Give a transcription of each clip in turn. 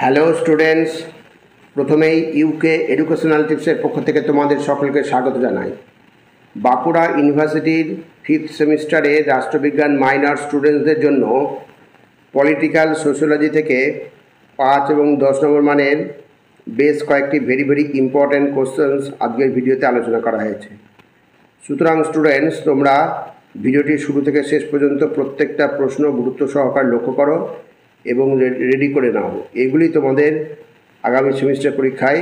Hello students, প্রথমেই UK educational টিপসের পক্ষ থেকে তোমাদের সকলকে স্বাগত জানাই। বাঁকুড়া ইউনিভার্সিটির 5th সেমিস্টারে রাষ্ট্রবিজ্ঞান মাইনর স্টুডেন্টসদের জন্য পলিটিক্যাল সোশিওলজি থেকে 5 এবং 10 নম্বর মানের বেশ কয়েকটি ভেরি ইম্পর্ট্যান্ট কোশ্চেন্স আজকের ভিডিওতে আলোচনা করা হয়েছে। সুতরাং স্টুডেন্টস, তোমরা ভিডিওটি শুরু থেকে শেষ পর্যন্ত প্রত্যেকটা প্রশ্ন গুরুত্ব সহকারে লক্ষ্য করো এবং রেডি করে নাও। এগুলি তোমাদের আগামী সেমিস্টার পরীক্ষায়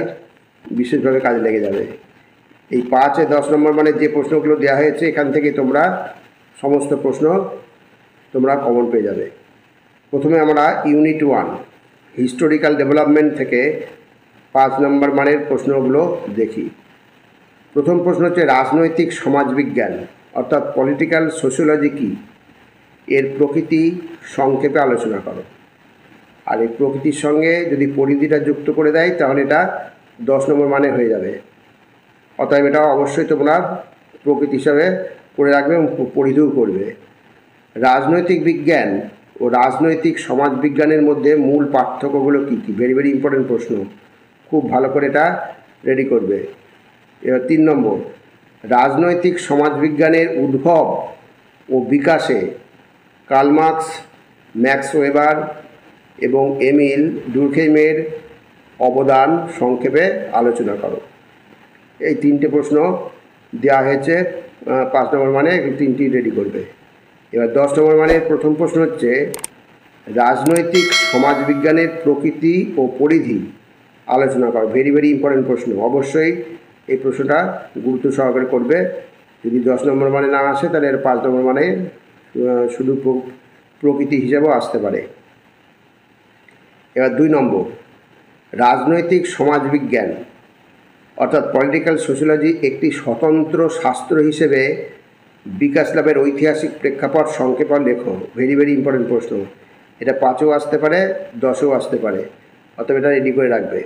বিশেষভাবে কাজে লেগে যাবে। এই 5 10 নম্বর মানে যে প্রশ্নগুলো দেওয়া হয়েছে, এখান থেকে তোমরা সমস্ত প্রশ্ন তোমরা কমন পেয়ে যাবে। প্রথমে আমরা ইউনিট 1 হিস্টোরিক্যাল ডেভেলপমেন্ট থেকে 5 নম্বর মানের প্রশ্নগুলো দেখি। প্রথম প্রশ্ন হচ্ছে রাজনৈতিক সমাজবিজ্ঞান অর্থাৎ পলিটিক্যাল সোশিওলজি কী, এর প্রকৃতি সংক্ষেপে আলোচনা করো। আর এই প্রকৃতির সঙ্গে যদি পরিধিটা যুক্ত করে দেয় তাহলে এটা 10 নম্বর মানে হয়ে যাবে। অতএব এটা অবশ্যই তোমরা প্রকৃতি হিসাবে করে রাখবে এবং পরিধিও করবে। রাজনৈতিক বিজ্ঞান ও রাজনৈতিক সমাজবিজ্ঞানের মধ্যে মূল পার্থক্যগুলো কী কী, ভেরি ইম্পর্টেন্ট প্রশ্ন, খুব ভালো করে এটা রেডি করবে। এবার 3 নম্বর, রাজনৈতিক সমাজবিজ্ঞানের উদ্ভব ও বিকাশে কার্ল মার্কস, ম্যাক্স ওয়েবার এবং এমিল ডুর্খেইমের অবদান সংক্ষেপে আলোচনা করো। এই 3টে প্রশ্ন দেওয়া হয়েছে 5 নম্বর মানে, 3টি রেডি করবে। এবার 10 নম্বর মানে প্রথম প্রশ্ন হচ্ছে রাজনৈতিক সমাজবিজ্ঞানের প্রকৃতি ও পরিধি আলোচনা করো। ভেরি ইম্পর্টেন্ট প্রশ্ন, অবশ্যই এই প্রশ্নটা গুরুত্ব সহকারে করবে। যদি 10 নম্বর মানে না আসে তাহলে এর 5 নম্বর মানে শুধু প্রকৃতি হিসাবেও আসতে পারে। এবার 2 নম্বর, রাজনৈতিক সমাজবিজ্ঞান অর্থাৎ পলিটিক্যাল সোশিওলজি একটি স্বতন্ত্র শাস্ত্র হিসেবে বিকাশ লাভের ঐতিহাসিক প্রেক্ষাপট সংক্ষেপে লেখো। ভেরি ইম্পর্টেন্ট প্রশ্ন, এটা 5ও আসতে পারে, 10ও আসতে পারে, অতএব এটা রেডি করে রাখবে।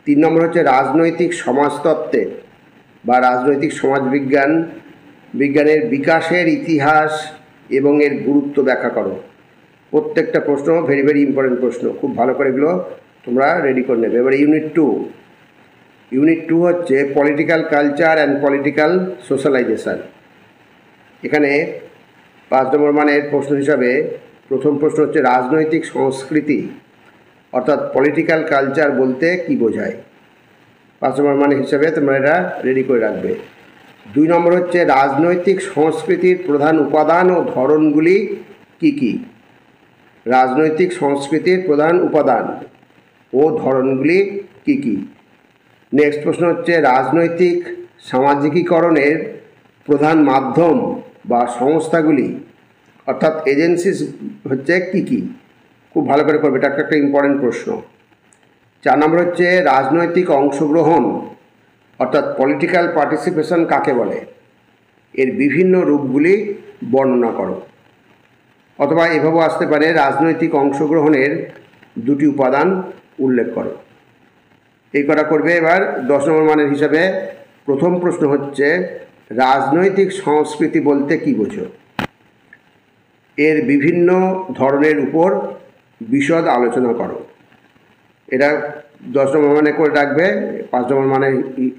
3 নম্বর হচ্ছে রাজনৈতিক সমাজতত্ত্বের বা রাজনৈতিক বিজ্ঞানের বিকাশের ইতিহাস এবং এর গুরুত্ব ব্যাখ্যা করো। প্রত্যেকটা প্রশ্ন ভেরি ইম্পর্টেন্ট প্রশ্ন, খুব ভালো করে এগুলো তোমরা রেডি করে নেবে। এবার ইউনিট 2 হচ্ছে পলিটিক্যাল কালচার অ্যান্ড পলিটিক্যাল সোশ্যালাইজেশান। এখানে 5 নম্বর মানের প্রশ্ন হিসাবে প্রথম প্রশ্ন হচ্ছে রাজনৈতিক সংস্কৃতি অর্থাৎ পলিটিক্যাল কালচার বলতে কি বোঝায়। 5 নম্বর মানে হিসাবে তোমরা এটা রেডি করে রাখবে। 2 নম্বর হচ্ছে রাজনৈতিক সংস্কৃতির প্রধান উপাদান ও ধরনগুলি কি কি। রাজনৈতিক সংস্কৃতির প্রধান উপাদান ও ধরনগুলি কি কি। নেক্সট প্রশ্ন হচ্ছে রাজনৈতিক সামাজিকীকরণের প্রধান মাধ্যম বা সংস্থাগুলি অর্থাৎ এজেন্সিস হচ্ছে কি কি, খুব ভালো করে করবে, এটা একটা ইম্পর্টেন্ট প্রশ্ন। 4 নম্বর হচ্ছে রাজনৈতিক অংশগ্রহণ অর্থাৎ পলিটিক্যাল পার্টিসিপেশন কাকে বলে, এর বিভিন্ন রূপগুলি বর্ণনা করো। অথবা এভাবেও আসতে পারে রাজনৈতিক অংশগ্রহণের 2টি উপাদান উল্লেখ করো। এই করা করবে। এবার 10 নম্বর মানের হিসাবে প্রথম প্রশ্ন হচ্ছে রাজনৈতিক সংস্কৃতি বলতে কি বোঝো, এর বিভিন্ন ধরনের উপর বিশদ আলোচনা করো। এটা 10 নম্বর মানে করে রাখবে। 5 নম্বর মানে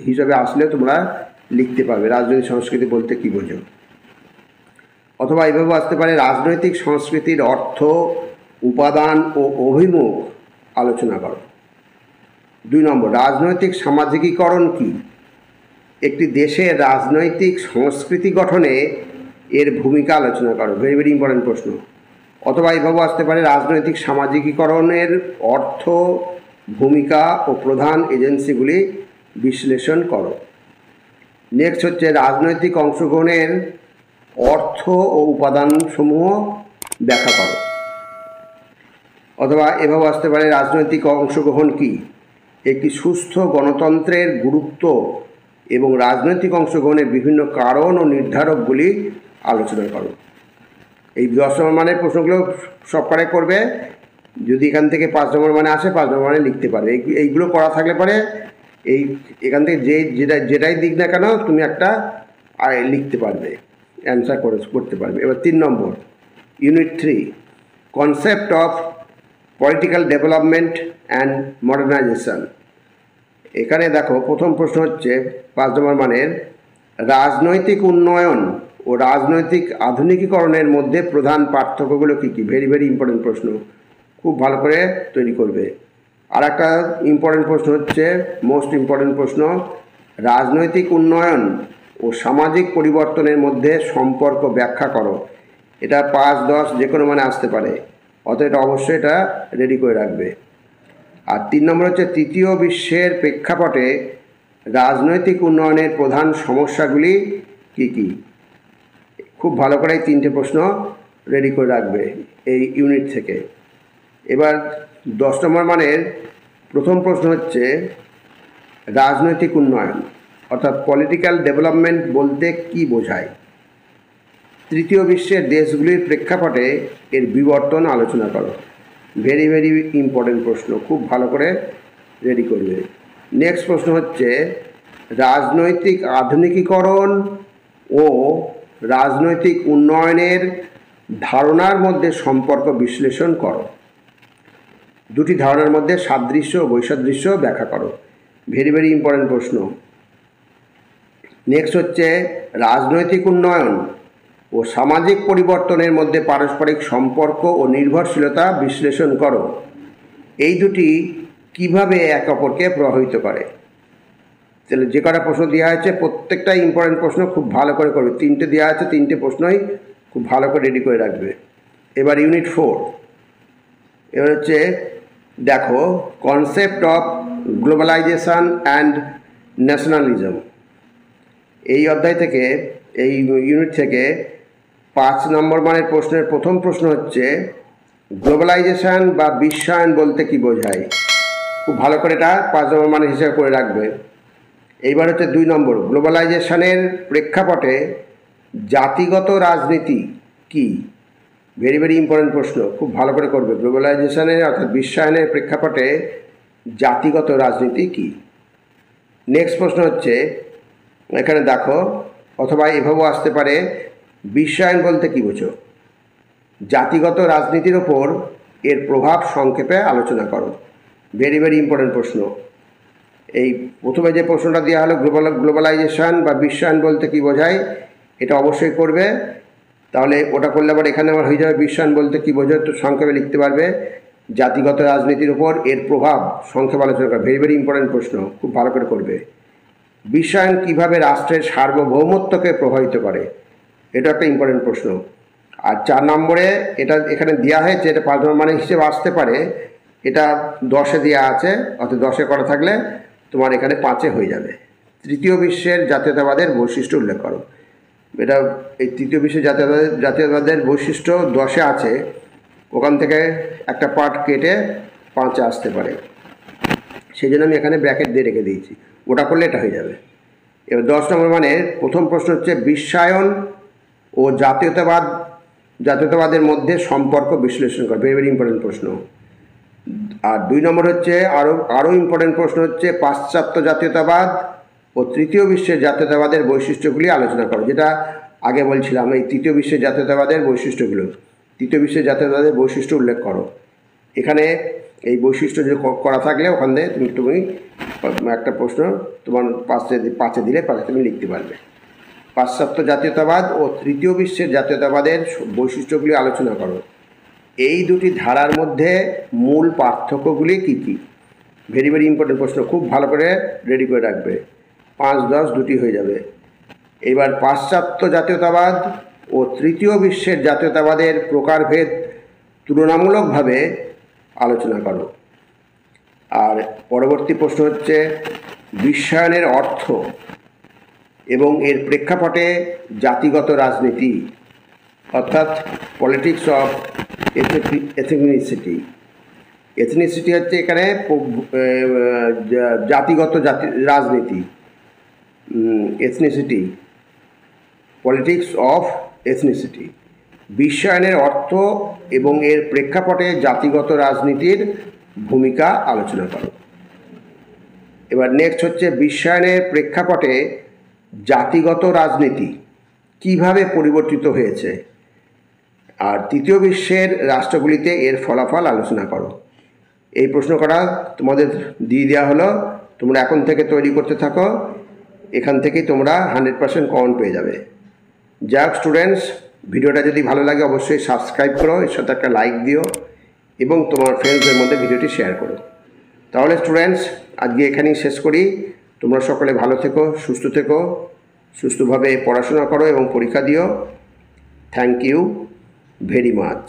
হিসাবে আসলে তোমরা লিখতে পারবে রাজনৈতিক সংস্কৃতি বলতে কি বোঝো। অথবা এভাবে আসতে পারে রাজনৈতিক সংস্কৃতির অর্থ, উপাদান ও অভিমুখ আলোচনা করো। 2 নম্বর, রাজনৈতিক সামাজিকীকরণ কি, একটি দেশের রাজনৈতিক সংস্কৃতি গঠনে এর ভূমিকা আলোচনা করো। ভেরি ইম্পর্টেন্ট প্রশ্ন। অথবা এভাবে আসতে পারে রাজনৈতিক সামাজিকীকরণের অর্থ, ভূমিকা ও প্রধান এজেন্সিগুলি বিশ্লেষণ করো। নেক্সট হচ্ছে রাজনৈতিক অংশগ্রহণের অর্থ ও উপাদানসমূহ ব্যাখ্যা করো। অথবা এভাবে আসতে পারে রাজনৈতিক অংশগ্রহণ কি, একটি সুস্থ গণতন্ত্রের গুরুত্ব এবং রাজনৈতিক অংশগ্রহণের বিভিন্ন কারণ ও নির্ধারকগুলি আলোচনা করো। এই 10 নম্বর মানের প্রশ্নগুলো সব করে করবে। যদি এখান থেকে 5 নম্বর মানে আসে 5 নম্বর মানে লিখতে পারবে। এইগুলো করা থাকলে পরে এখান থেকে যেটাই দিক না কেন তুমি একটা লিখতে পারবে, অ্যান্সার করতে পারবে। এবার 3 নম্বর unit 3 concept of political development and modernization. এখানে দেখো প্রথম প্রশ্ন হচ্ছে 5 নম্বর মানের রাজনৈতিক উন্নয়ন ও রাজনৈতিক আধুনিকীকরণের মধ্যে প্রধান পার্থক্যগুলো কী কী? ভেরি ভেরি ইম্পর্টেন্ট প্রশ্ন, খুব ভালো করে তৈরি করবে। আর একটা ইম্পর্টেন্ট প্রশ্ন হচ্ছে মোস্ট ইম্পর্টেন্ট প্রশ্ন, রাজনৈতিক উন্নয়ন ও সামাজিক পরিবর্তনের মধ্যে সম্পর্ক ব্যাখ্যা করো। এটা 5, 10 যে কোনো মানে আসতে পারে, অতএব এটা অবশ্যই এটা রেডি করে রাখবে। আর 3 নম্বর হচ্ছে তৃতীয় বিশ্বের প্রেক্ষাপটে রাজনৈতিক উন্নয়নের প্রধান সমস্যাগুলি কী কী? খুব ভালো করে এই 3টে প্রশ্ন রেডি করে রাখবে এই ইউনিট থেকে। এবার 10 নম্বর মানের প্রথম প্রশ্ন হচ্ছে রাজনৈতিক উন্নয়ন অর্থাৎ পলিটিক্যাল ডেভেলপমেন্ট বলতে কি বোঝায়? তৃতীয় বিশ্বের দেশগুলির প্রেক্ষাপটে এর বিবর্তন আলোচনা করো। ভেরি ভেরি ইম্পর্টেন্ট প্রশ্ন, খুব ভালো করে রেডি করবে। নেক্সট প্রশ্ন হচ্ছে রাজনৈতিক আধুনিকীকরণ ও রাজনৈতিক উন্নয়নের ধারণার মধ্যে সম্পর্ক বিশ্লেষণ করো। দুটি ধারণার মধ্যে সাদৃশ্য ও বৈসাদৃশ্য ব্যাখ্যা করো। ভেরি ভেরি ইম্পর্টেন্ট প্রশ্ন। নেক্সট হচ্ছে রাজনৈতিক উন্নয়ন ও সামাজিক পরিবর্তনের মধ্যে পারস্পরিক সম্পর্ক ও নির্ভরশীলতা বিশ্লেষণ করো। এই দুটি কিভাবে একে অপরকে প্রভাবিত করে? তাহলে যে কটা প্রশ্ন দেওয়া হয়েছে প্রত্যেকটাই ইম্পর্টেন্ট প্রশ্ন, খুব ভালো করে করবে। 3টে দেওয়া আছে, 3টে প্রশ্নই খুব ভালো করে রেডি করে রাখবে। এবার ইউনিট 4, এবার হচ্ছে দেখো concept of globalization and nationalism. এই অধ্যায় থেকে, এই ইউনিট থেকে 5 নম্বর মানের প্রশ্নের প্রথম প্রশ্ন হচ্ছে গ্লোবালাইজেশন বা বিশ্বায়ন বলতে কি বোঝায়? খুব ভালো করে এটা 5 নম্বর মানের হিসাবে করে রাখবে। এইবার হচ্ছে 2 নম্বর গ্লোবালাইজেশনের প্রেক্ষাপটে জাতিগত রাজনীতি কি? ভেরি ভেরি ইম্পর্টেন্ট প্রশ্ন, খুব ভালো করে করবে। গ্লোবালাইজেশনের অর্থাৎ বিশ্বায়নের প্রেক্ষাপটে জাতিগত রাজনীতি কি? নেক্সট প্রশ্ন হচ্ছে এখানে দেখো, অথবা এভাবেও আসতে পারে বিশ্বায়ন বলতে কি বোঝো? জাতিগত রাজনীতির ওপর এর প্রভাব সংক্ষেপে আলোচনা করো। ভেরি ভেরি ইম্পর্টেন্ট প্রশ্ন। এই প্রথমে যে প্রশ্নটা দেওয়া হলো গ্লোবালাইজেশন বা বিশ্বায়ন বলতে কি বোঝায়, এটা অবশ্যই করবে। তাহলে ওটা করলে আবার এখানে আবার হয়ে যাবে বিশ্বায়ন বলতে কি বোঝায়, তো সংক্ষেপে লিখতে পারবে জাতিগত রাজনীতির উপর এর প্রভাব সংক্ষেপে আলোচনা করা। ভেরি ভেরি ইম্পর্টেন্ট প্রশ্ন, খুব ভালো করে করবে। বিশ্বায়ন কিভাবে রাষ্ট্রের সার্বভৌমত্বকে প্রভাবিত করে? এটা একটা ইম্পর্টেন্ট প্রশ্ন। আর 4 নম্বরে এটা এখানে দেওয়া হয়েছে, এটা 5 নম্বর মানে হিসেবে আসতে পারে, এটা 10-এ দেওয়া আছে, অর্থাৎ 10-এ করা থাকলে তোমার এখানে 5-এ হয়ে যাবে। তৃতীয় বিশ্বের জাতীয়তাবাদের বৈশিষ্ট্য উল্লেখ করো। এটা এই তৃতীয় বিশ্বের জাতীয়তাবাদের বৈশিষ্ট্য 10-এ আছে, ওখান থেকে একটা পার্ট কেটে 5-এ আসতে পারে, সেই জন্য আমি এখানে ব্র্যাকেট দিয়ে রেখে দিয়েছি। ওটা করলে এটা হয়ে যাবে। এবার 10 নম্বর মানে প্রথম প্রশ্ন হচ্ছে বিশ্বায়ন ও জাতীয়তাবাদের মধ্যে সম্পর্ক বিশ্লেষণ কর। ভেরি ভেরি ইম্পর্টেন্ট প্রশ্ন। আর 2 নম্বর হচ্ছে আরও ইম্পর্টেন্ট প্রশ্ন হচ্ছে পাশ্চাত্য জাতীয়তাবাদ ও তৃতীয় বিশ্বের জাতীয়তাবাদের বৈশিষ্ট্যগুলি আলোচনা করো। যেটা আগে বলছিলাম, এই তৃতীয় বিশ্বের জাতীয়তাবাদের বৈশিষ্ট্যগুলো, তৃতীয় বিশ্বের জাতীয়তাবাদের বৈশিষ্ট্য উল্লেখ করো। এখানে এই বৈশিষ্ট্য যদি করা থাকলে ওখান থেকে তুমি একটা প্রশ্ন তোমার 5-এ দিলে তুমি লিখতে পারবে। পাশ্চাত্য জাতীয়তাবাদ ও তৃতীয় বিশ্বের জাতীয়তাবাদের বৈশিষ্ট্যগুলি আলোচনা করো। এই দুটি ধারার মধ্যে মূল পার্থক্যগুলি কী কী? ভেরি ভেরি ইম্পর্টেন্ট প্রশ্ন, খুব ভালো করে রেডি করে রাখবে। 5, 10 দুটি হয়ে যাবে। এবার পাশ্চাত্য জাতীয়তাবাদ ও তৃতীয় বিশ্বের জাতীয়তাবাদের প্রকারভেদ তুলনামূলকভাবে আলোচনা করো। আর পরবর্তী প্রশ্ন হচ্ছে বিশ্বায়নের অর্থ এবং এর প্রেক্ষাপটে জাতিগত রাজনীতি অর্থাৎ পলিটিক্স অফ এথনিসিটি। এথনিসিটি হচ্ছে এখানে জাতিগত রাজনীতি, এথনিসিটি, পলিটিক্স অফ এথনিসিটি। বিশ্বায়নের অর্থ এবং এর প্রেক্ষাপটে জাতিগত রাজনীতির ভূমিকা আলোচনা করো। এবার নেক্সট হচ্ছে বিশ্বায়নের প্রেক্ষাপটে জাতিগত রাজনীতি কিভাবে পরিবর্তিত হয়েছে, আর তৃতীয় বিশ্বের রাষ্ট্রগুলিতে এর ফলাফল আলোচনা করো। এই প্রশ্ন করা তোমাদের দিয়ে দেওয়া হলো, তোমরা এখন থেকে তৈরি করতে থাকো, এখান থেকেই তোমরা 100% কমন পেয়ে যাবে। যাক স্টুডেন্টস, ভিডিওটা যদি ভালো লাগে অবশ্যই সাবস্ক্রাইব করো, এর সাথে একটা লাইক দিও এবং তোমার ফ্রেন্ডসদের মধ্যে ভিডিওটি শেয়ার করো। তাহলে স্টুডেন্টস আজকে এখানেই শেষ করি। তোমরা সকলে ভালো থেকো, সুস্থভাবে পড়াশোনা করো এবং পরীক্ষা দিও। Thank you very much.